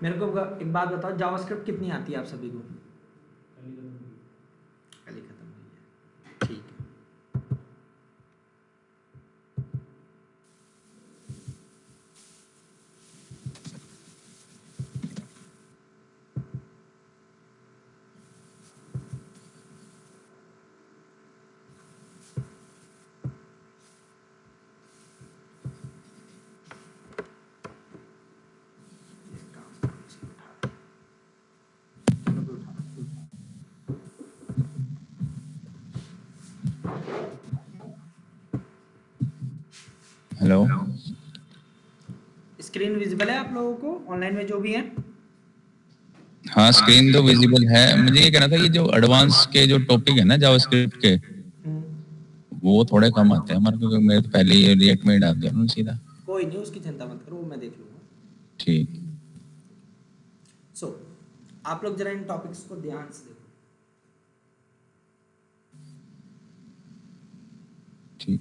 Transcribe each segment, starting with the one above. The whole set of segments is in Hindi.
मेरे को एक बात बताओ, जावास्क्रिप्ट कितनी आती है आप सभी को? कल ही खत्म हुई है, ठीक है। हेलो। स्क्रीन विजिबल है आप लोगों को ऑनलाइन में जो भी है? हाँ, स्क्रीन तो विजिबल है। मुझे ये कहना था कि जो एडवांस के जो टॉपिक है ना जावास्क्रिप्ट के, वो थोड़े कम आते हैं हमारे, क्योंकि मैं तो पहले ही रिएक्ट में ही डाल दिया उन्होंने सीधा। कोई नहीं, उसकी चिंता मत करो, वो मैं देख लूँगा। ठीक सो आप लोग जरा इन टॉपिक्स को ध्यान से देखो। ठीक।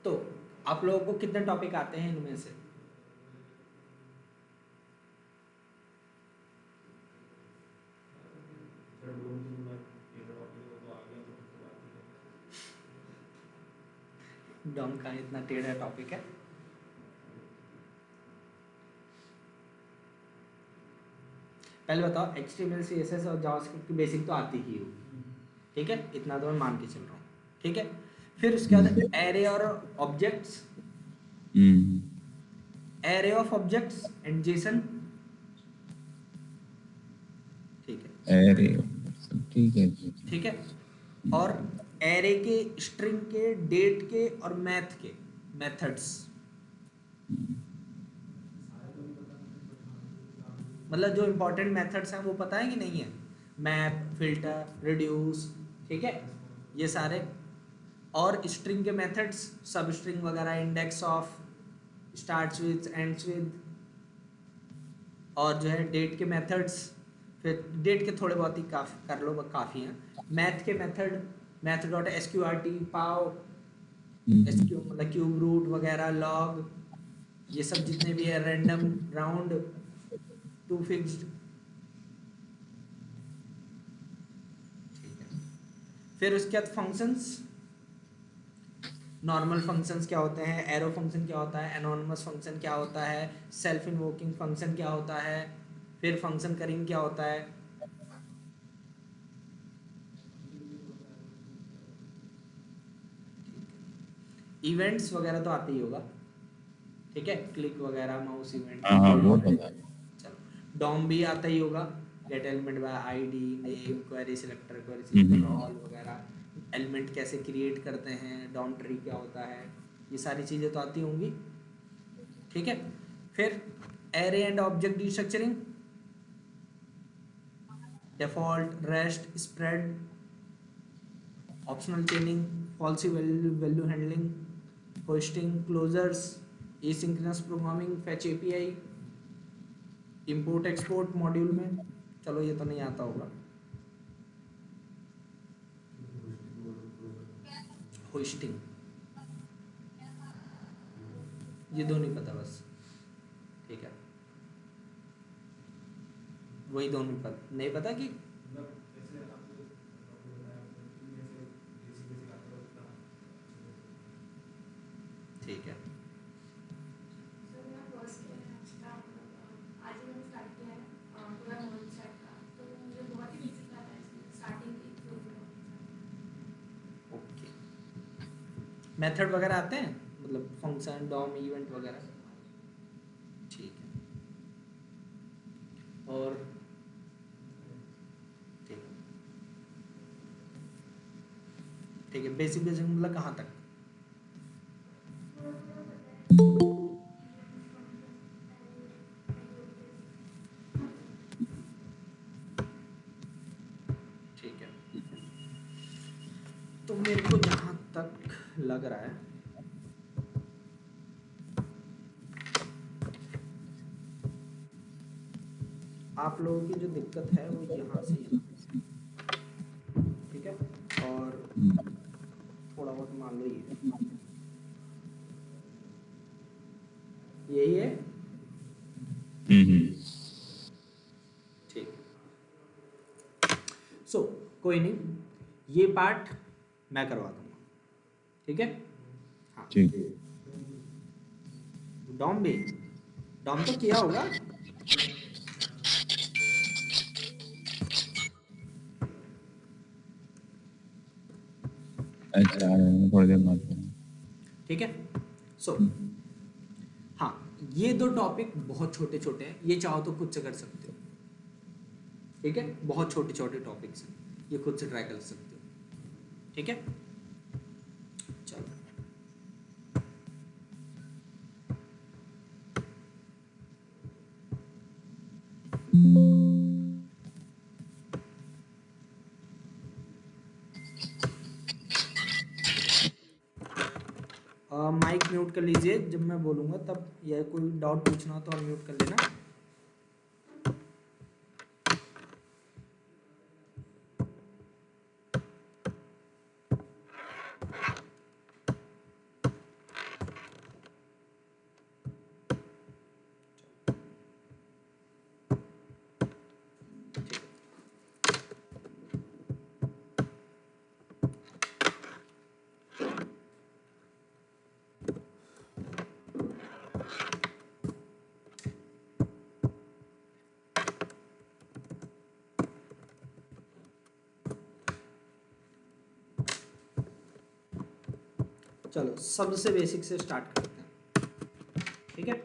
तो आप लोगों को कितने टॉपिक आते हैं इनमें से? डॉम का इतना टेढ़ा टॉपिक है। पहले बताओ, HTML CSS और जावास्क्रिप्ट की बेसिक तो आती ही होगी, ठीक है, इतना तो मैं मान के चल रहा हूँ, ठीक है। फिर उसके बाद एरे और objects, array of objects and Jason, ठीक है, अरे ठीक है। ठीक है। और एरे के, स्ट्रिंग के, डेट के और मैथ के मेथड्स, मतलब जो इंपॉर्टेंट मेथड्स हैं वो पता है कि नहीं है? मैप, फिल्टर, रिड्यूस, ठीक है, ये सारे। और स्ट्रिंग के मेथड्स, सब स्ट्रिंग वगैरह, index of, starts with, ends with. और जो है डेट के मेथड्स, फिर डेट के थोड़े बहुत ही काफ़ी कर लो, काफ़ी हैं। मैथ के मेथड, मैथ डॉट SQRT, पाव, SQ मतलब क्यूब रूट वगैरह, लॉग, ये सब जितने भी है, रैंडम, राउंड, टू फिक्स्ड, ठीक है। फिर उसके बाद फंक्शंस, नॉर्मल फंक्शंस क्या होते हैं, एरो फंक्शन क्या होता है, एनोनिमस फंक्शन क्या होता है, सेल्फ इन्वोकिंग फंक्शन क्या होता है, फिर फंक्शन करिंग क्या होता है, इवेंट्स वगैरह तो आते ही होगा, ठीक है, क्लिक वगैरह, माउस इवेंट, हाँ हाँ, वो पता है। चलो। डॉम भी आता ही होगा, gate element by ID, name, query selector, query selector all वगैरह, एलिमेंट कैसे क्रिएट करते हैं, डॉम ट्री क्या होता है, ये सारी चीज़ें तो आती होंगी, ठीक है। फिर array and object destructuring, default, rest, spread, optional chaining, falsy value handling, hoisting, closures, asynchronous programming, fetch API, import export module में, चलो ये तो नहीं आता होगा, होस्टिंग, ये दो नहीं पता बस, ठीक है, वही दोनों नहीं पता कि ठीक है। ओके, मेथड वगैरह आते हैं, मतलब फंक्शन, डॉम, इवेंट वगैरह, ठीक है। और ठीक है, ठीक है, बेसिक बेसिक मतलब कहाँ तक? ठीक है, तो मेरे को जहाँ तक लग रहा है आप लोगों की जो दिक्कत है वो यहाँ से यहाँ से, ठीक है, और थोड़ा बहुत मान लो यही है, ठीक। सो कोई नहीं, ये पार्ट मैं करवा दूंगा, ठीक है। हाँ, डॉम भी, डॉम तो किया होगा। अच्छा, थोड़ी देर बाद, ठीक है। सो हाँ, ये दो टॉपिक बहुत छोटे छोटे हैं, ये चाहो तो खुद से कर सकते हो, ठीक है। बहुत छोटे छोटे टॉपिक्स हैं, ये खुद से ट्राई कर सकते हो, ठीक है। चलो माइक म्यूट कर लीजिए जब मैं बोलूँगा तब, या कोई डाउट पूछना हो तो अनम्यूट कर लेना। चलो सबसे बेसिक से स्टार्ट करते हैं, ठीक है।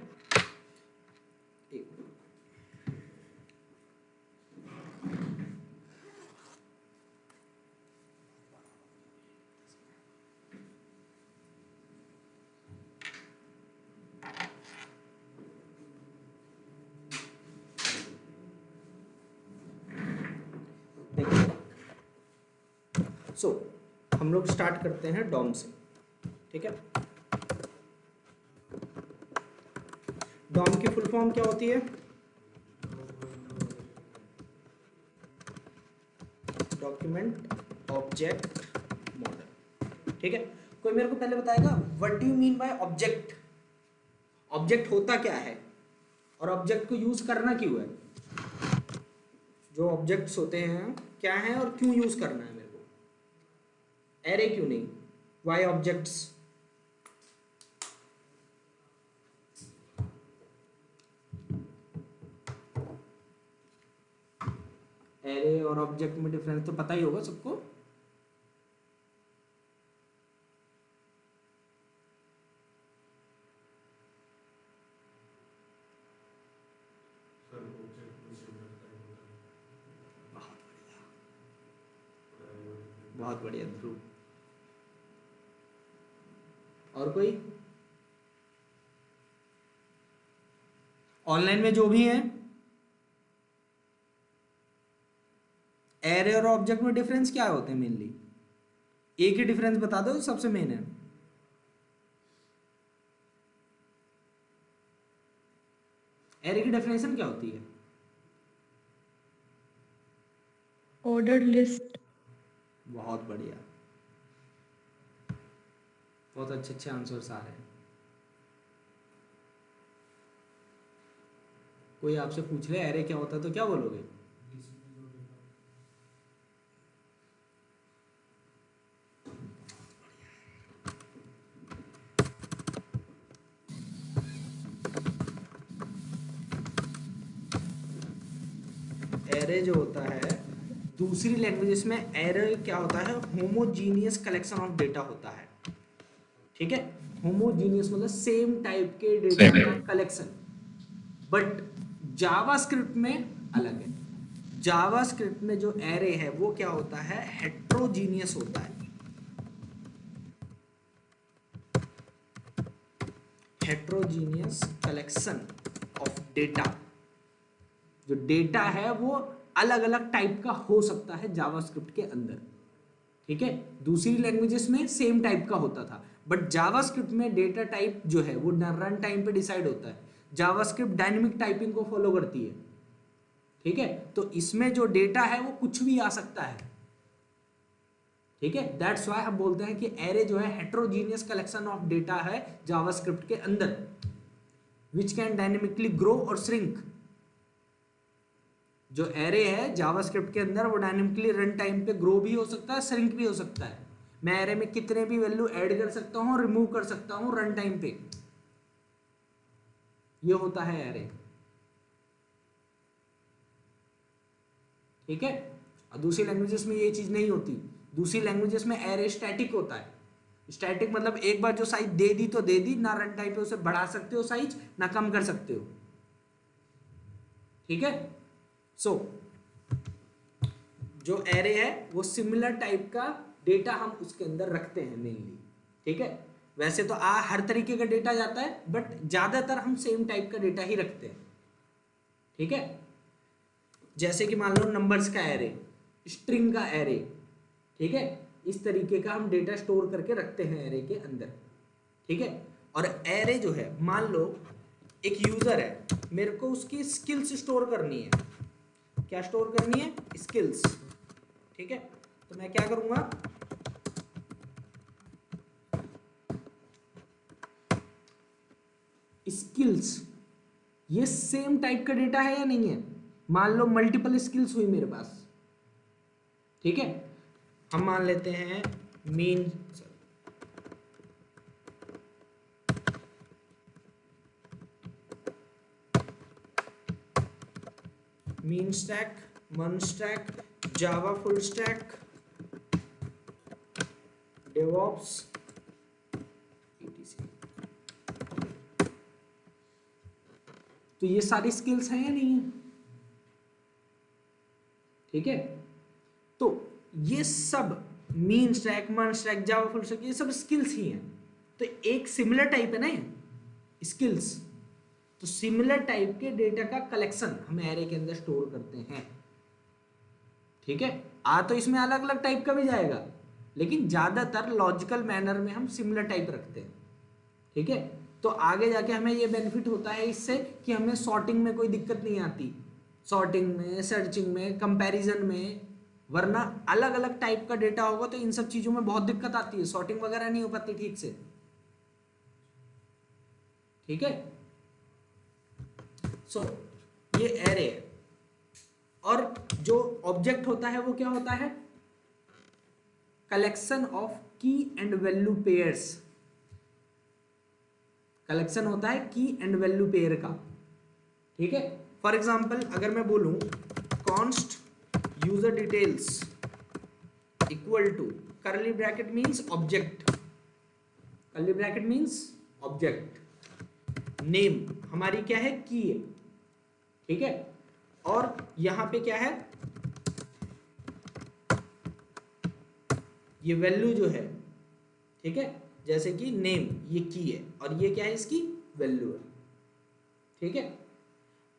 सो हम लोग स्टार्ट करते हैं डॉम से, ठीक है। डॉम की फुल फॉर्म क्या होती है? डॉक्यूमेंट ऑब्जेक्ट मॉडल, ठीक है। कोई मेरे को पहले बताएगा what do you mean by object? Object होता क्या है और ऑब्जेक्ट को यूज करना क्यों है? जो ऑब्जेक्ट्स होते हैं क्या है और क्यों यूज करना है मेरे को? एरे क्यों नहीं? Why objects? एरे और ऑब्जेक्ट में डिफरेंस तो पता ही होगा सबको। बहुत बढ़िया ध्रुव। और कोई ऑनलाइन में जो भी है? एरे और ऑब्जेक्ट में डिफरेंस क्या होते हैं मेनली? एक ही डिफरेंस बता दो, सबसे मेन है। एरे की डेफिनेशन क्या होती है? Ordered list. बहुत बढ़िया, बहुत अच्छे अच्छे आंसर्स आ रहे हैं। कोई आपसे पूछ ले एरे क्या होता है तो क्या बोलोगे? एरे जो होता है दूसरी लैंग्वेजेस में, एरे क्या होता है? होमोजीनियस कलेक्शन ऑफ डेटा होता है, ठीक है। होमोजीनियस मतलब सेम टाइप के डेटा का कलेक्शन। बट जावास्क्रिप्ट में अलग है। जावास्क्रिप्ट में जो एरे है वो क्या होता है? हेट्रोजीनियस होता है। Heterogeneous collection of data. जो डेटा है वो अलग अलग टाइप का हो सकता है जावास्क्रिप्ट के अंदर, ठीक है, दूसरी लैंग्वेजेस में सेम टाइप का होता था, बट जावास्क्रिप्ट में डेटा टाइप जो है वो रन टाइम पे डिसाइड होता है। जावास्क्रिप्ट डायनेमिक टाइपिंग को फॉलो करती है, ठीक है, तो इसमें जो डेटा है वो कुछ भी आ सकता है, ठीक है, दैट्स व्हाई हम बोलते हैं कि एरे जो है हेट्रोजीनियस कलेक्शन ऑफ डेटा है जावास्क्रिप्ट के अंदर, विच कैन डायनेमिकली ग्रो और श्रिंक। जो एरे है जावास्क्रिप्ट के अंदर वो डायनेमिकली रन टाइम पे ग्रो भी हो सकता है, श्रिंक भी हो सकता है। मैं एरे में कितने भी वैल्यू ऐड कर सकता हूं, रिमूव कर सकता हूं रन टाइम पे, ये होता है एरे, ठीक है। और दूसरी लैंग्वेजेस में ये चीज नहीं होती, दूसरी लैंग्वेजेस में एरे स्टैटिक होता है। स्टैटिक मतलब एक बार जो साइज दे दी तो दे दी, ना रन टाइम पे उसे बढ़ा सकते हो साइज, ना कम कर सकते हो, ठीक है। सो जो एरे है वो सिमिलर टाइप का डेटा हम उसके अंदर रखते हैं मेनली, ठीक है। वैसे तो हर तरीके का डेटा जाता है, बट ज्यादातर हम सेम टाइप का डेटा ही रखते हैं, ठीक है। जैसे कि मान लो नंबर्स का एरे, स्ट्रिंग का एरे, ठीक है, इस तरीके का हम डेटा स्टोर करके रखते हैं एरे के अंदर, ठीक है। और एरे जो है, मान लो एक यूजर है, मेरे को उसकी स्किल्स स्टोर करनी है, क्या स्टोर करनी है, स्किल्स, ठीक है। तो मैं क्या करूंगा, स्किल्स, ये सेम टाइप का डेटा है या नहीं है, मान लो मल्टीपल स्किल्स हुई मेरे पास, ठीक है। हम मान लेते हैं मीन स्टैक, मन stack, Java full stack, DevOps, etc। तो ये सारी स्किल्स हैं या नहीं है, ठीक है। तो ये सब मीन स्टैक, मन स्टैक, जावा फुल स्टैक, ये सब स्किल्स ही हैं। तो एक सिमिलर टाइप है ना ये स्किल्स, तो सिमिलर टाइप के डेटा का कलेक्शन हम एरे के अंदर स्टोर करते हैं, ठीक है। तो इसमें अलग अलग टाइप का भी जाएगा, लेकिन ज्यादातर लॉजिकल मैनर में हम सिमिलर टाइप रखते हैं, ठीक है। तो आगे जाके हमें ये बेनिफिट होता है इससे कि हमें सॉर्टिंग में कोई दिक्कत नहीं आती, सॉर्टिंग में, सर्चिंग में, कंपैरिजन में। वरना अलग अलग टाइप का डेटा होगा तो इन सब चीजों में बहुत दिक्कत आती है, सॉर्टिंग वगैरह नहीं हो पाती ठीक से, ठीक है। सो ये एरे है। और जो ऑब्जेक्ट होता है वो क्या होता है, कलेक्शन ऑफ की एंड वैल्यू पेयर्स, कलेक्शन होता है की एंड वैल्यू पेयर का, ठीक है। फॉर एग्जांपल अगर मैं बोलूं const user details equal to curly bracket means object, curly bracket means object, name हमारी क्या है, की है, ठीक है। और यहां पे क्या है, ये वैल्यू जो है, ठीक है, जैसे कि नेम ये की है और ये क्या है, इसकी वैल्यू है, ठीक है।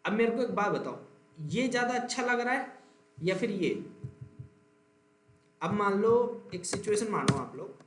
अब मेरे को एक बात बताओ, ये ज्यादा अच्छा लग रहा है या फिर ये। अब मान लो एक सिचुएशन मानो आप लोग,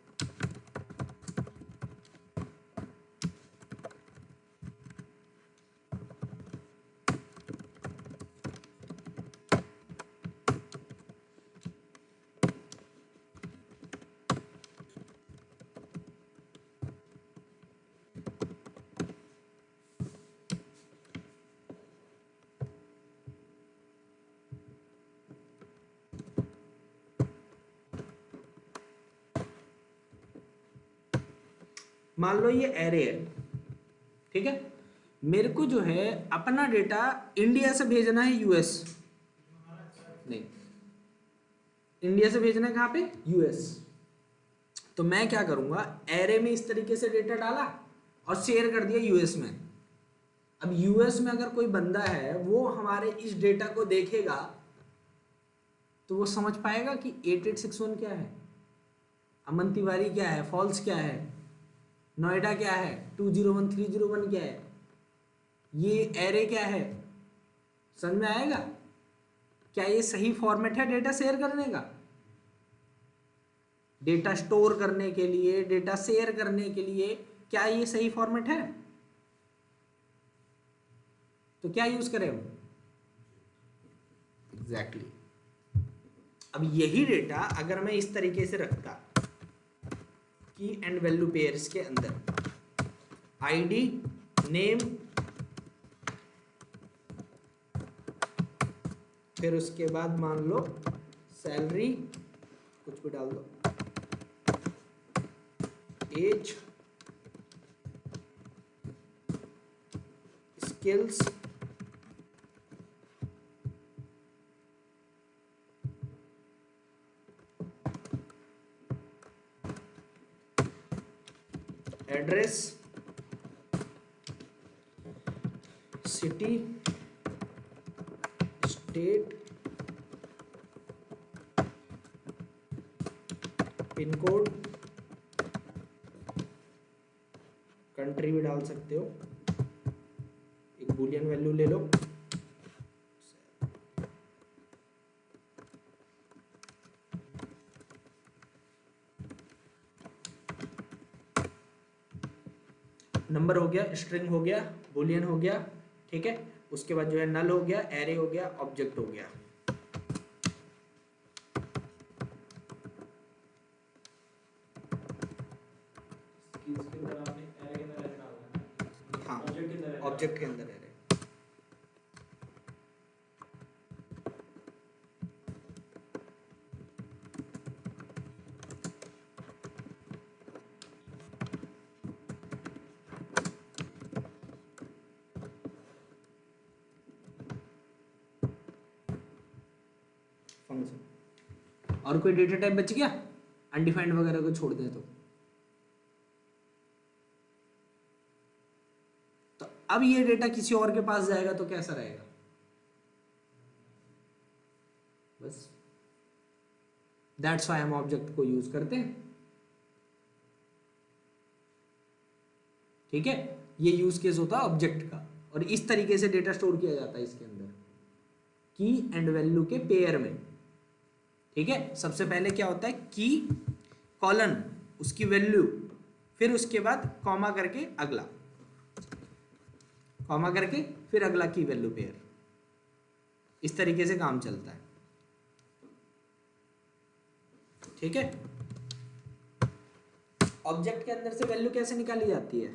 मान लो ये एरे है, ठीक है। मेरे को जो है अपना डेटा इंडिया से भेजना है यूएस, नहीं, इंडिया से भेजना है कहाँ पे, यूएस। तो मैं क्या करूंगा, एरे में इस तरीके से डेटा डाला और शेयर कर दिया यूएस में। अब यूएस में अगर कोई बंदा है वो हमारे इस डेटा को देखेगा तो वो समझ पाएगा कि 8861 क्या है, अमन तिवारी क्या है, फॉल्स क्या है, नोएडा क्या है, 201301 क्या है, ये एरे क्या है, समझ में आएगा। क्या ये सही फॉर्मेट है डेटा शेयर करने का, डेटा स्टोर करने के लिए, डेटा शेयर करने के लिए, क्या ये सही फॉर्मेट है? तो क्या यूज करें हम? एग्जैक्टली। अब यही डेटा अगर मैं इस तरीके से रखता, की एंड वैल्यू पेयर्स के अंदर आईडी, नेम, फिर उसके बाद मान लो सैलरी, कुछ भी डाल दो, age, skills, address, city, state, pin code, country भी डाल सकते हो, एक बूलियन वैल्यू ले लो, नंबर हो गया, स्ट्रिंग हो गया, बूलियन हो गया, ठीक है। उसके बाद जो है नल हो गया, एरे हो गया, ऑब्जेक्ट हो गया। हाँ, ऑब्जेक्ट के अंदर एरे। फंक्शन। और कोई डेटा टाइप बच गया अनडिफाइंड वगैरह को छोड़ दें तो अब ये डेटा किसी और के पास जाएगा तो कैसा रहेगा? बस दैट्स व्हाई हम ऑब्जेक्ट को यूज करते हैं, ठीक है। ये यूज केस होता है ऑब्जेक्ट का, और इस तरीके से डेटा स्टोर किया जाता है इसके अंदर की एंड वैल्यू के पेयर में, ठीक है। सबसे पहले क्या होता है, की कॉलन, उसकी वैल्यू, फिर उसके बाद कॉमा करके अगला, कॉमा करके फिर अगला की वैल्यू पेयर। इस तरीके से काम चलता है, ठीक है। ऑब्जेक्ट के अंदर से वैल्यू कैसे निकाली जाती है?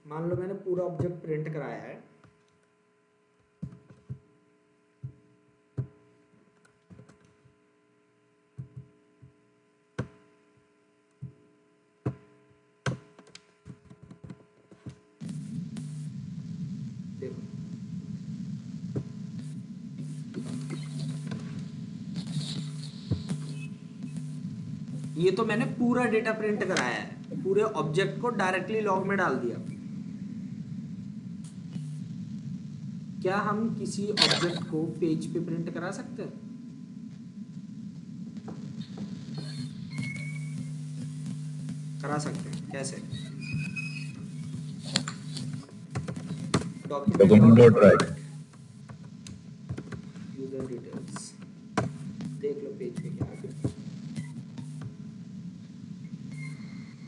मान लो मैंने पूरा ऑब्जेक्ट प्रिंट कराया है, ये तो मैंने पूरा डेटा प्रिंट कराया है, पूरे ऑब्जेक्ट को डायरेक्टली लॉग में डाल दिया। क्या हम किसी ऑब्जेक्ट को पेज पे प्रिंट करा सकते हैं? करा सकते हैं, कैसे? Document dot write, user details, देख लो पेज पे क्या आ गया,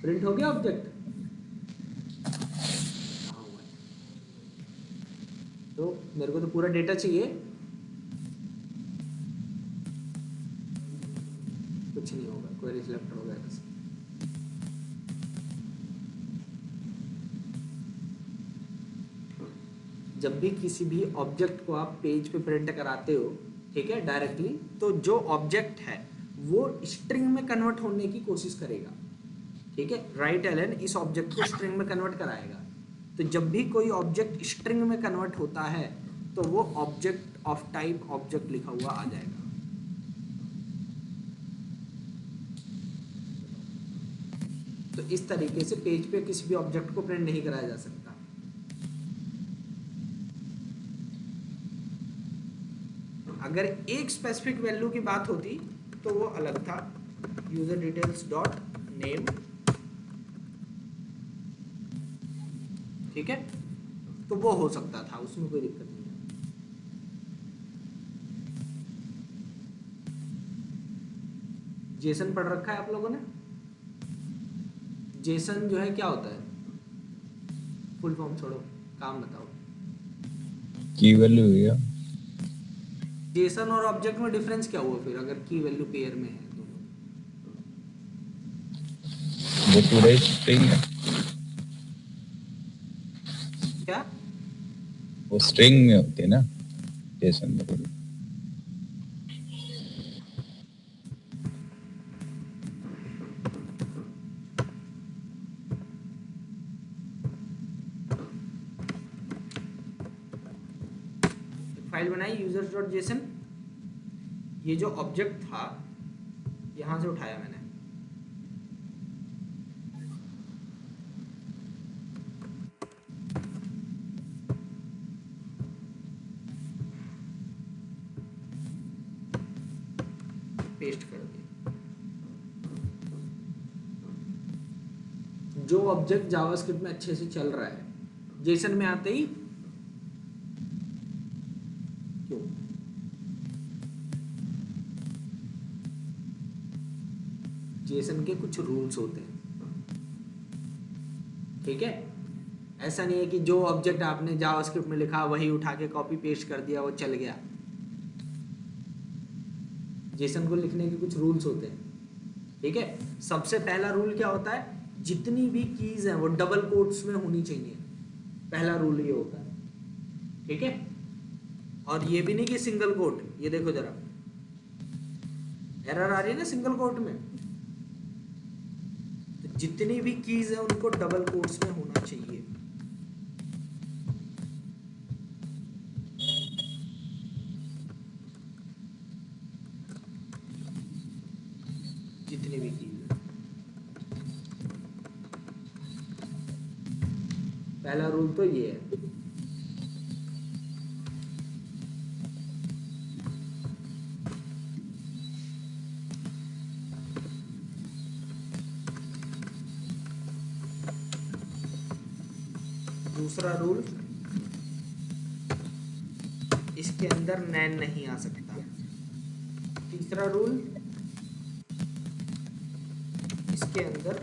प्रिंट हो गया ऑब्जेक्ट। तो मेरे को तो पूरा डेटा चाहिए, कुछ नहीं होगा, क्वेरी सिलेक्टर वगैरह से। जब भी किसी भी ऑब्जेक्ट को आप पेज पे प्रिंट कराते हो, ठीक है, डायरेक्टली, तो जो ऑब्जेक्ट है वो स्ट्रिंग में कन्वर्ट होने की कोशिश करेगा, ठीक है। राइट एलन इस ऑब्जेक्ट को स्ट्रिंग में कन्वर्ट कराएगा। तो जब भी कोई ऑब्जेक्ट स्ट्रिंग में कन्वर्ट होता है तो वो ऑब्जेक्ट ऑफ टाइप ऑब्जेक्ट लिखा हुआ आ जाएगा। तो इस तरीके से पेज पे किसी भी ऑब्जेक्ट को प्रिंट नहीं कराया जा सकता। अगर एक स्पेसिफिक वैल्यू की बात होती तो वो अलग था, यूजर डिटेल्स डॉट नेम, ठीक है, तो वो हो सकता था, उसमें कोई दिक्कत नहीं है। जेसन पढ़ रखा है आप लोगों ने? जेसन जो है क्या होता है? फुल फॉर्म छोड़ो, काम बताओ। की वैल्यू भैया। जेसन और ऑब्जेक्ट में डिफरेंस क्या हुआ फिर, अगर की वैल्यू पेयर में है दोनों? वो पूरा स्ट्रिंग है, क्या? वो स्ट्रिंग में होते हैं ना जेसन में। फाइल बनाई यूजर्स डॉट जेसन। ये जो ऑब्जेक्ट था यहां से उठाया मैंने, पेस्ट कर दिया। जो ऑब्जेक्ट जावास्क्रिप्ट में अच्छे से चल रहा है, जेसन में आते ही क्यों? जेसन के कुछ रूल्स होते हैं, ठीक है? ऐसा नहीं है कि जो ऑब्जेक्ट आपने जावास्क्रिप्ट में लिखा वही उठा के कॉपी पेस्ट कर दिया वो चल गया। जेसन को लिखने के कुछ रूल्स होते हैं, ठीक है? सबसे पहला रूल क्या होता है, जितनी भी कीज हैं वो डबल कोट्स में होनी चाहिए। पहला रूल ये होता है, ठीक है? और ये भी नहीं कि सिंगल कोट, ये देखो जरा एरर आ रही है ना सिंगल कोट में, तो जितनी भी कीज है उनको डबल कोट्स में होना चाहिए। जितनी भी कीज है, पहला रूल तो ये है। दूसरा रूल, इसके अंदर नैन नहीं आ सकता। तीसरा रूल, इसके अंदर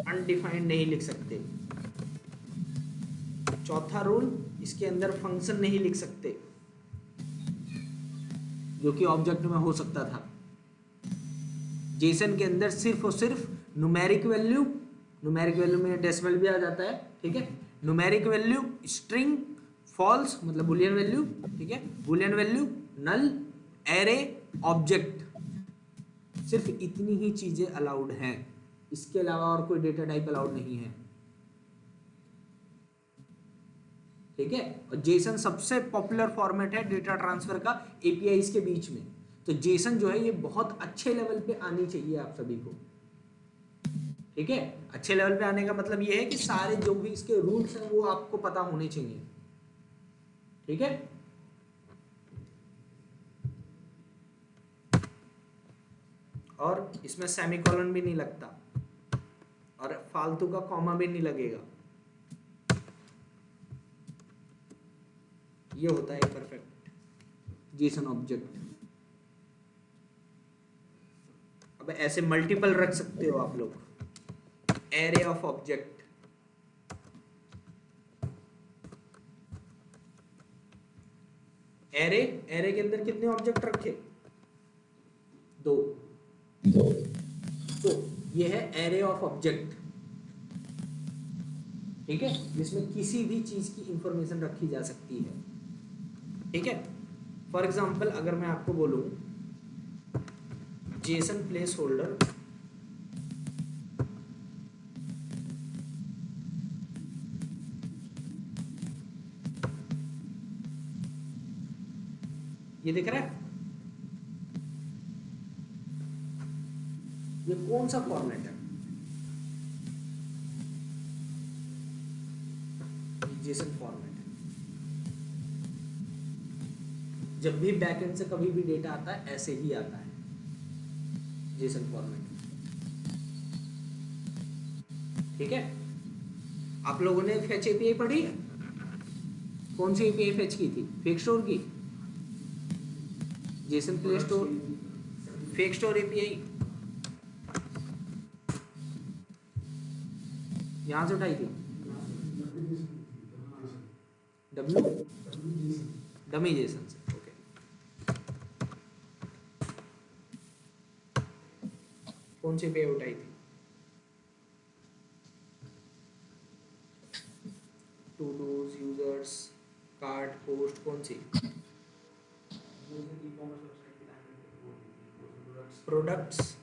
अनडिफाइंड नहीं लिख सकते। चौथा रूल, इसके अंदर फंक्शन नहीं लिख सकते, जो कि ऑब्जेक्ट में हो सकता था। जेसन के अंदर सिर्फ और सिर्फ न्यूमेरिक वैल्यू में डेसिमल भी आ जाता है, ठीक है? न्यूमेरिक वैल्यू, स्ट्रिंग, फॉल्स मतलब बुलियन वैल्यू, ठीक है? बुलियन वैल्यू, नल, एरे, ऑब्जेक्ट, सिर्फ इतनी ही चीजें अलाउड हैं। इसके अलावा और कोई डेटा टाइप अलाउड नहीं है, ठीक है? और जेसन सबसे पॉपुलर फॉर्मेट है डेटा ट्रांसफर का एपीआईज के बीच में। तो जेसन जो है ये बहुत अच्छे लेवल पे आनी चाहिए आप सभी को, ठीक है? अच्छे लेवल पे आने का मतलब ये है कि सारे जो भी इसके रूल्स हैं वो आपको पता होने चाहिए, ठीक है? और इसमें सेमीकोलन भी नहीं लगता और फालतू का कॉमा भी नहीं लगेगा। ये होता है एक परफेक्ट जेसन ऑब्जेक्ट। अब ऐसे मल्टीपल रख सकते हो आप लोग, एरे ऑफ ऑब्जेक्ट, एरे के अंदर कितने ऑब्जेक्ट रखे? दो। तो ये है एरे ऑफ ऑब्जेक्ट, ठीक है? जिसमें किसी भी चीज की इंफॉर्मेशन रखी जा सकती है, ठीक है? फॉर एग्जाम्पल अगर मैं आपको बोलूं जेसन प्लेस होल्डर, ये दिख रहा है? ये कौन सा फॉर्मेट है? जेसन फॉर्मेट है। जब भी बैकएंड से कभी भी डेटा आता है ऐसे ही आता है जेसन फॉर्मेट, ठीक है? आप लोगों ने फेच एपीआई पढ़ी है? कौन सी एपीआई फेच की थी? फेक स्टोर की, JSON play store, fake store API, यहाँ से उठाई थी डब्ल्यू डमी जेसन से। ओके, कौन सी पे उठाई थी? Todos, users, cart, post, कौन सी? प्रोडक्ट्स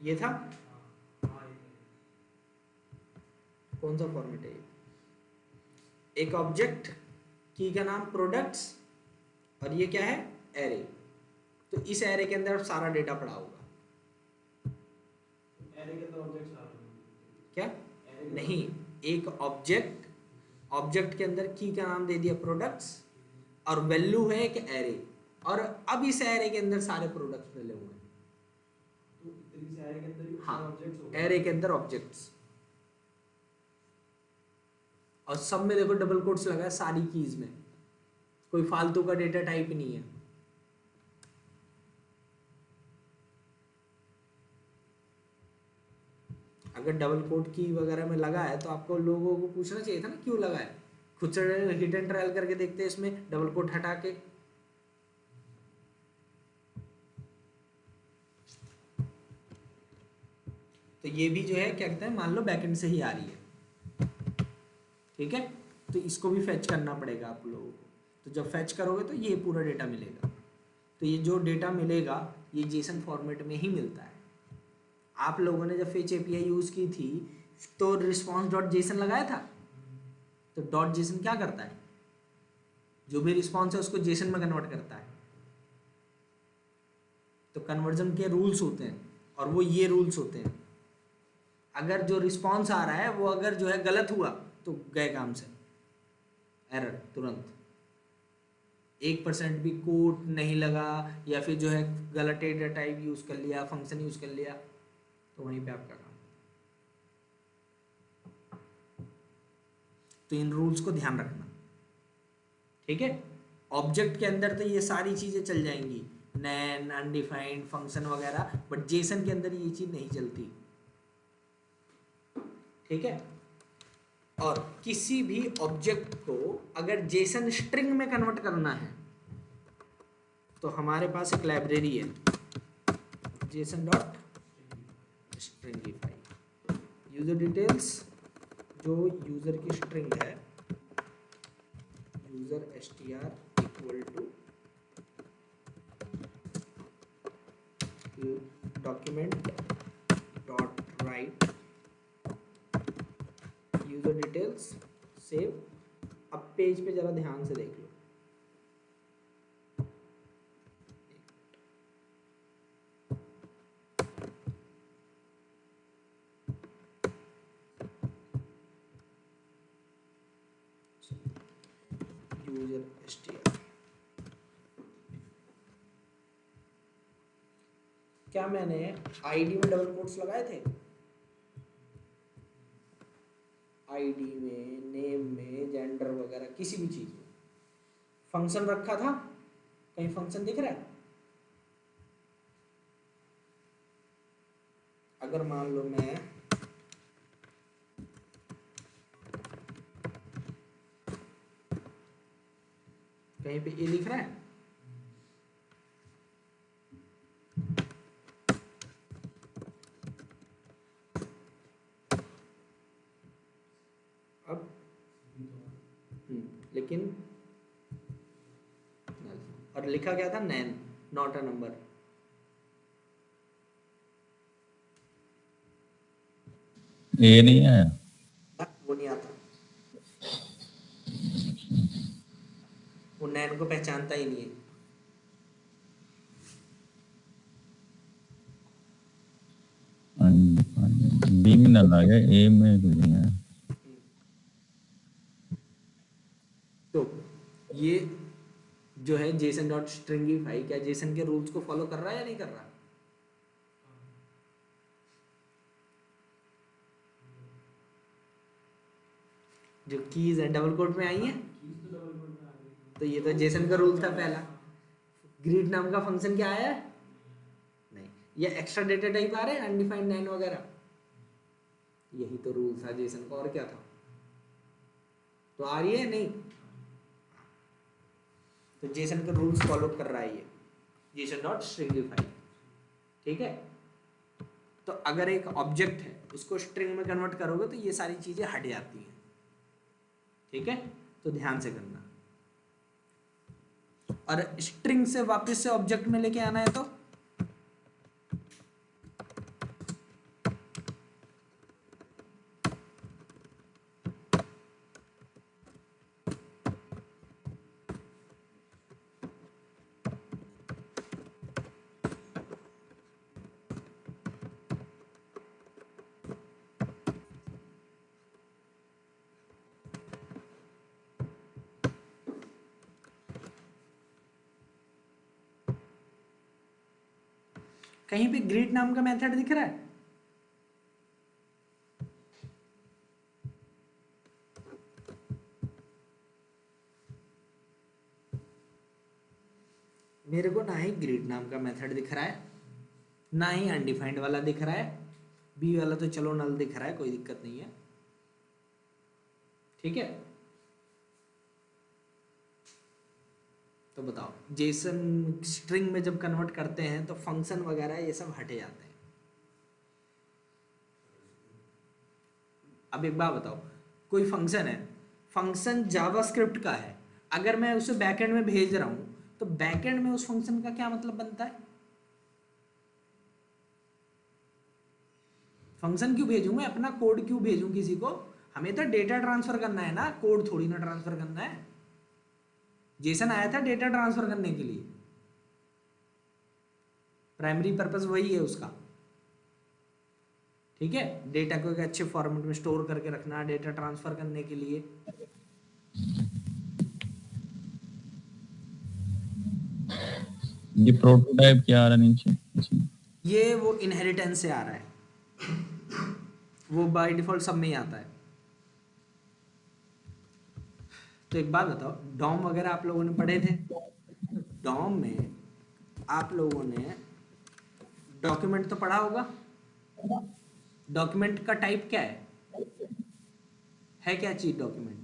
ये था। कौन सा फॉर्मेट है ये? एक ऑब्जेक्ट की का नाम प्रोडक्ट्स और ये क्या है? एरे। तो इस एरे के अंदर सारा डेटा पड़ा होगा। एरे के अंदर ऑब्जेक्ट्स क्या? नहीं, एक ऑब्जेक्ट के अंदर की का नाम दे दिया प्रोडक्ट्स और वैल्यू है एक एरे, और अब इस एरे के अंदर सारे प्रोडक्ट्स मिले हुए हैं। तो इस एरे के अंदर हाँ, एरे के अंदर ऑब्जेक्ट्स, और सब में देखो डबल कोट्स लगा है सारी कीज में, कोई फालतू का डेटा टाइप नहीं है। अगर डबल कोट की वगैरह में लगा है तो आपको लोगों को पूछना चाहिए था ना क्यों लगा है। खुद से हिट एंड ट्रायल करके देखते हैं इसमें डबल कोट हटा के। तो ये भी जो है क्या कहते हैं, मान लो बैकएंड से ही आ रही है, ठीक है। तो इसको भी फैच करना पड़ेगा आप लोगों को। तो जब फैच करोगे तो ये पूरा डेटा मिलेगा। तो ये जो डेटा मिलेगा ये जेसन फॉर्मेट में ही मिलता है। आप लोगों ने जब फेच एपीआई यूज़ की थी तो रिस्पॉन्स डॉट जेसन लगाया था। तो डॉट जेसन क्या करता है? जो भी रिस्पॉन्स है उसको जेसन में कन्वर्ट करता है। तो कन्वर्जन के रूल्स होते हैं और वो ये रूल्स होते हैं। अगर जो रिस्पॉन्स आ रहा है वो अगर जो है गलत हुआ तो गए काम से, एरर तुरंत। 1% भी कोड नहीं लगा या फिर जो है गलत डेटा टाइप यूज़ कर लिया, फंक्शन यूज़ कर लिया, तो वहीं पे आपका काम। तो इन रूल्स को ध्यान रखना, ठीक है। ऑब्जेक्ट के अंदर तो ये सारी चीज़ें चल जाएंगी, नैन, अनडिफाइंड, फंक्शन वगैरह, बट जेसन के अंदर ये चीज़ नहीं चलती, ठीक है। और किसी भी ऑब्जेक्ट को अगर जेसन स्ट्रिंग में कन्वर्ट करना है तो हमारे पास एक लाइब्रेरी है JSON dot stringify. User details जो यूजर की स्ट्रिंग है, user str equal to document dot write user details save. अब पेज पे जरा ध्यान से देख लो। यूजर str, क्या मैंने आईडी में डबल कोट्स लगाए थे? आईडी में, नेम में, जेंडर वगैरह किसी भी चीज में फंक्शन रखा था? कहीं फंक्शन दिख रहा है? अगर मान लो मैं कहीं पे ये लिख रहा है, अब लेकिन और लिखा क्या था? नैन, नॉट अ नंबर। ये नहीं आया, वो नहीं आता, वो नैन को पहचानता ही नहीं है। बी में ना लगा, ए में कुछ नहीं है। तो ये जो है जेसन डॉट स्ट्रिंगिफाई क्या जेसन के रूल्स को फॉलो कर रहा है या नहीं कर रहा? जो कीज है डबल कोट में आई है, तो ये तो जेसन का रूल था पहला। ग्रीट नाम का फंक्शन क्या आया है? नहीं। ये एक्स्ट्रा डेटा टाइप आ रहे हैं, अनडिफाइंड नैन वगैरह, यही तो रूल था जेसन का, और क्या था। तो आ रही है नहीं, तो जेसन के रूल्स फॉलो कर रहा है ये जेसन डॉट स्ट्रिंगिफाई। ठीक है, तो अगर एक ऑब्जेक्ट है उसको स्ट्रिंग में कन्वर्ट करोगे तो ये सारी चीजें हट जाती हैं। ठीक है, तो ध्यान से करना। और स्ट्रिंग से वापस से ऑब्जेक्ट में लेके आना है तो कहीं पे ग्रीट नाम का मेथड दिख रहा है? मेरे को ना ही ग्रीट नाम का मेथड दिख रहा है, ना ही अनडिफाइंड वाला दिख रहा है। बी वाला तो चलो नल दिख रहा है, कोई दिक्कत नहीं है। ठीक है, तो बताओ जेसन स्ट्रिंग में जब कन्वर्ट करते हैं तो फंक्शन वगैरह ये सब हटे जाते हैं। अब एक बात बताओ, कोई फंक्शन है, फंक्शन जावास्क्रिप्ट का है, अगर मैं उसे बैकएंड में भेज रहा हूं तो बैकएंड में उस फंक्शन का क्या मतलब बनता है? फंक्शन क्यों भेजूं मैं, अपना कोड क्यों भेजूं किसी को? हमें तो डेटा ट्रांसफर करना है ना, कोड थोड़ी ना ट्रांसफर करना है। जेसन आया था डेटा ट्रांसफर करने के लिए, प्राइमरी पर्पस वही है उसका। ठीक है, डेटा को एक अच्छे फॉर्मेट में स्टोर करके रखना, डेटा ट्रांसफर करने के लिए। ये प्रोटोटाइप क्या आ रहा नीचे इसमें? ये वो इनहेरिटेंस से आ रहा है, वो बाय डिफॉल्ट सब में ही आता है। तो एक बात बताओ, डॉम वगैरह आप लोगों ने पढ़े थे? डॉम में आप लोगों ने डॉक्यूमेंट तो पढ़ा होगा। डॉक्यूमेंट का टाइप क्या है क्या चीज डॉक्यूमेंट?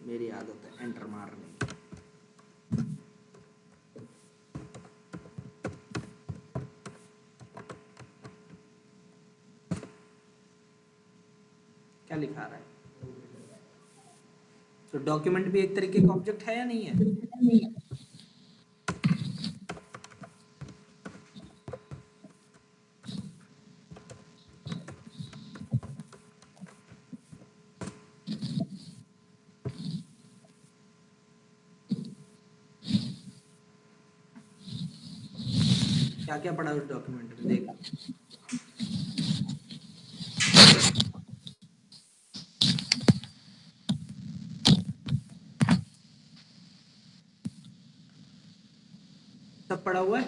मेरी आदत है एंटर मारने की। क्या लिखा रहा है? तो डॉक्यूमेंट भी एक तरीके का ऑब्जेक्ट है या नहीं है? क्या क्या पढ़ा उस डॉक्यूमेंट में देख। सब पढ़ा हुआ है?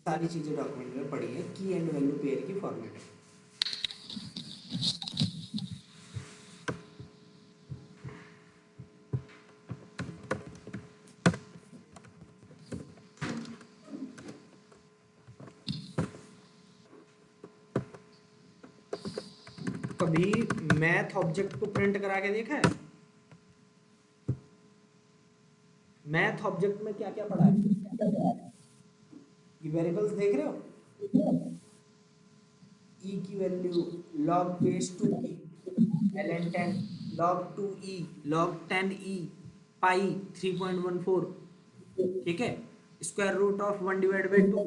सारी चीजें डॉक्यूमेंट में पढ़ी है, की एंड वैल्यू पेयर की फॉर्मेट है। कभी मैथ ऑब्जेक्ट को प्रिंट करा के देखा है? मैथ ऑब्जेक्ट में क्या क्या पढ़ा है? ये वेरिएबल्स देख रहे हो? ई की value log base 2e, ln 10, log 2e, log 10e, pi 3.14। ठीक है, square root of 1 divide by 2,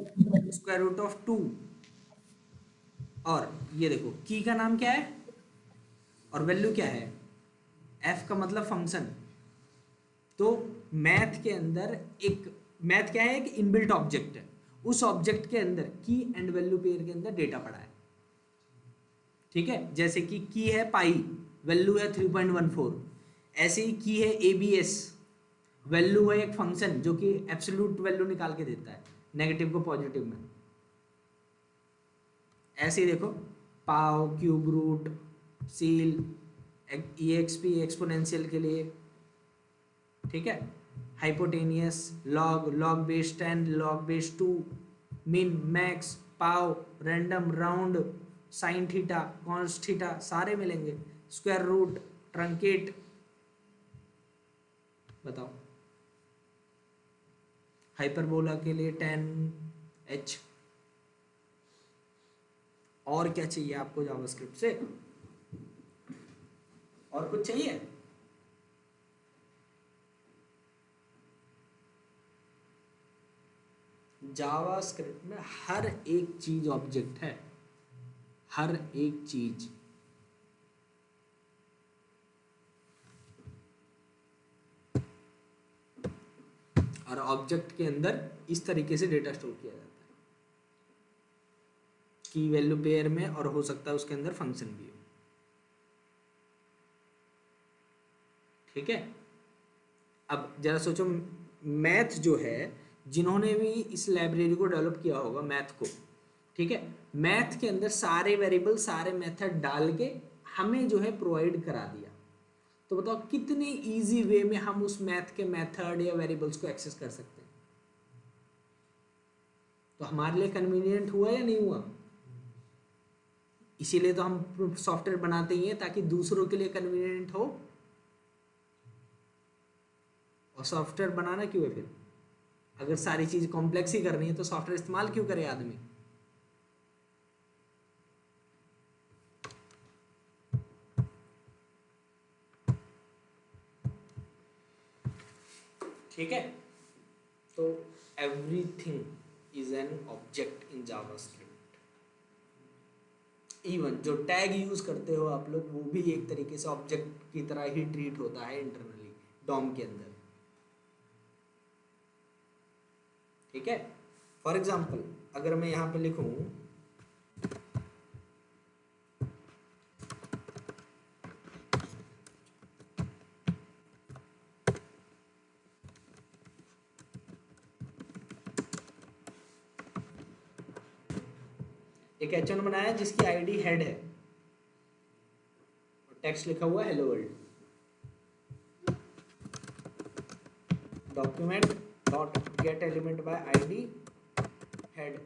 square root of 2। और ये देखो की का नाम क्या है और वैल्यू क्या है? एफ का मतलब फंक्शन। तो मैथ के अंदर एक, मैथ क्या है? एक इनबिल्ट ऑब्जेक्ट है, उस ऑब्जेक्ट के अंदर की एंड वैल्यू पेयर के अंदर डेटा पड़ा है। ठीक है, जैसे कि की है पाई, वैल्यू है 3.14, ऐसे ही की है एबीएस, वैल्यू है एक फंक्शन जो कि एब्सोल्यूट वैल्यू निकाल के देता है, नेगेटिव को पॉजिटिव में। ऐसे ही देखो, pow, cube root, ceil, EXP exponential के लिए, ठीक है, hypotenuse, log, log base 10, log base 2, min, max, pow, random, round, sine theta, cos theta, सारे मिलेंगे, स्क्वायर रूट, ट्रंकेट। बताओ, हाइपरबोला के लिए 10H। और क्या चाहिए आपको जावास्क्रिप्ट से? और कुछ चाहिए? जावास्क्रिप्ट में हर एक चीज ऑब्जेक्ट है, हर एक चीज। और ऑब्जेक्ट के अंदर इस तरीके से डेटा स्टोर किया जाता है, की वैल्यू पेयर में, और हो सकता है उसके अंदर फंक्शन भी हो। ठीक है, अब जरा सोचो, मैथ जो है, जिन्होंने भी इस लाइब्रेरी को डेवलप किया होगा मैथ को, ठीक है, मैथ के अंदर सारे वेरिएबल, सारे मेथड डाल के हमें जो है प्रोवाइड करा दिया। तो बताओ कितने इजी वे में हम उस मैथ के मेथड या वेरिएबल्स को एक्सेस कर सकते हैं। तो हमारे लिए कन्वीनियंट हुआ या नहीं हुआ? इसीलिए तो हम सॉफ्टवेयर बनाते ही हैं, ताकि दूसरों के लिए कन्वीनियंट हो। और सॉफ्टवेयर बनाना क्यों है फिर? अगर सारी चीज कॉम्प्लेक्स ही करनी है तो सॉफ्टवेयर इस्तेमाल क्यों करे आदमी? ठीक है, तो everything is an object in JavaScript. Even जो टैग यूज करते हो आप लोग, वो भी एक तरीके से ऑब्जेक्ट की तरह ही ट्रीट होता है इंटरनली डॉम के अंदर। ठीक है, फॉर एग्जाम्पल अगर मैं यहाँ पे लिखूं एक H1 बनाया जिसकी आईडी हेड है, और टेक्स्ट लिखा हुआ hello world, document dot gate element by ID head.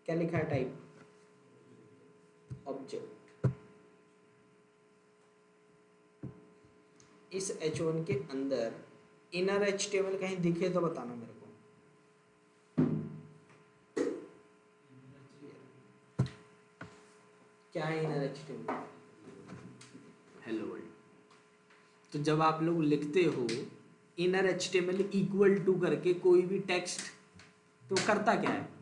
क्या लिखा है टाइप? ऑब्जेक्ट। इस H1 के अंदर इनर HTML कहीं दिखे तो बताना मेरे को। क्या है इनर HTML? Hello world. तो जब आप लोग लिखते हो इनर HTML इक्वल टू करके कोई भी टेक्स्ट, तो करता क्या है?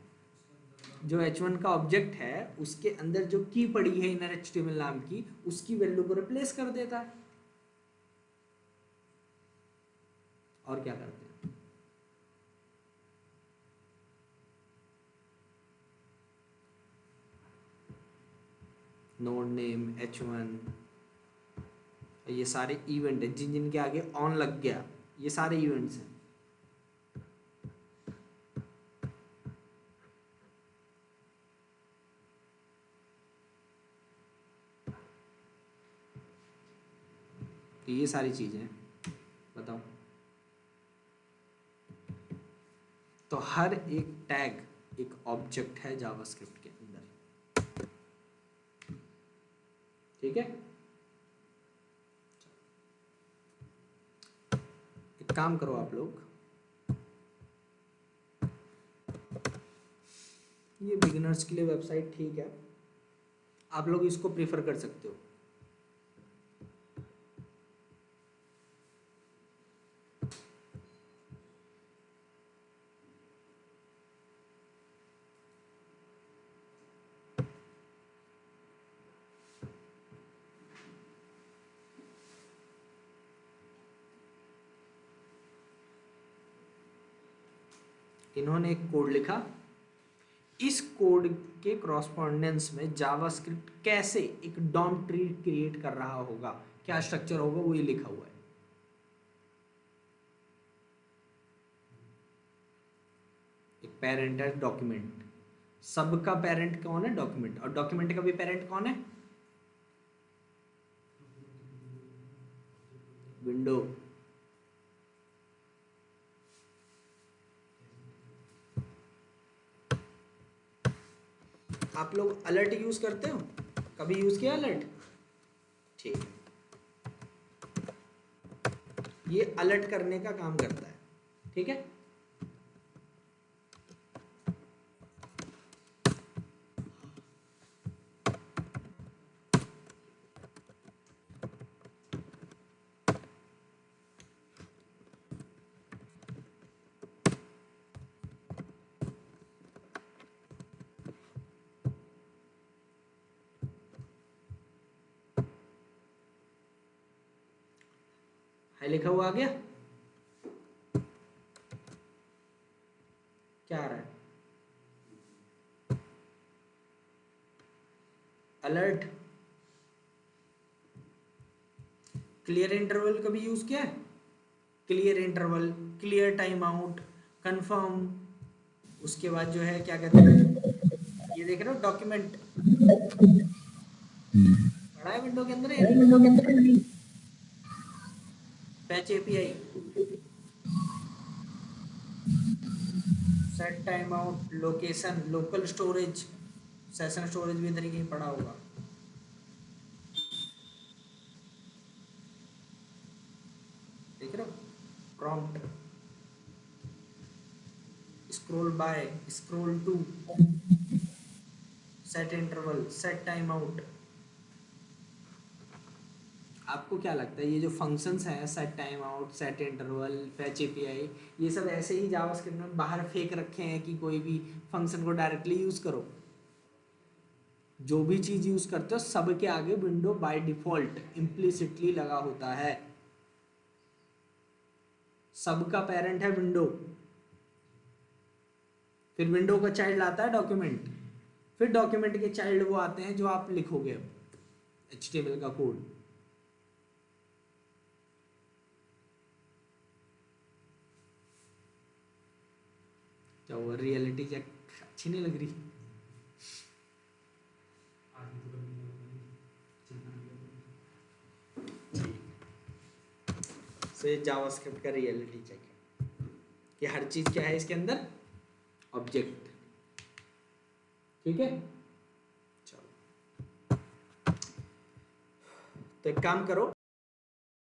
जो H1 का ऑब्जेक्ट है उसके अंदर जो की पड़ी है इनर HTML नाम की, उसकी वैल्यू को रिप्लेस कर देता है। और क्या करते हैं? नोड नेम H1, ये सारे इवेंट है जिन जिनके आगे ऑन लग गया, ये सारे इवेंट्स हैं। तो ये सारी चीजें हैं, बताओ। तो हर एक टैग एक ऑब्जेक्ट है जावास्क्रिप्ट के अंदर। ठीक है, एक काम करो आप लोग, ये बिगिनर्स के लिए वेबसाइट ठीक है, आप लोग इसको प्रेफर कर सकते हो। इन्होंने एक कोड लिखा, इस कोड के क्रॉसपोंडेंस में जावास्क्रिप्ट कैसे एक डॉम ट्री क्रिएट कर रहा होगा, क्या स्ट्रक्चर होगा, वो ये लिखा हुआ है। एक पेरेंट है डॉक्यूमेंट, सबका पेरेंट कौन है, डॉक्यूमेंट, और डॉक्यूमेंट का भी पेरेंट कौन है, विंडो। आप लोग अलर्ट यूज करते हो, कभी यूज किया अलर्ट? ठीक है, ये अलर्ट करने का काम करता है, ठीक है। है लिखा हुआ आ गया, क्या आ रहा है, अलर्ट। क्लियर इंटरवल कभी यूज किया है, clear interval, clear time out, confirm, उसके बाद जो है क्या कहते हैं, ये देख रहे हो डॉक्यूमेंट पड़ा है विंडो के अंदर, fetch API, set time out, location, local storage, session storage भी इधर ही कहीं पड़ा होगा, देख रहे हो, prompt, scroll by, scroll to, set interval, set time out. आपको क्या लगता है ये जो फंक्शंस हैं, set time out, set interval, fetch API, ये सब ऐसे ही जावास्क्रिप्ट में बाहर फेंक रखे हैं कि कोई भी फंक्शन को डायरेक्टली यूज करो? जो भी चीज यूज करते हो सबके आगे विंडो बाय डिफॉल्ट इम्प्लिसिटली लगा होता है, सबका पेरेंट है विंडो, फिर विंडो का चाइल्ड आता है डॉक्यूमेंट, फिर डॉक्यूमेंट के चाइल्ड वो आते हैं जो आप लिखोगे HTML का कोड। क्या वो रियलिटी चेक अच्छी नहीं लग रही? तो ये जावास्क्रिप्ट का रियलिटी चेक है कि हर चीज क्या है इसके अंदर, ऑब्जेक्ट, ठीक है। चलो तो एक काम करो,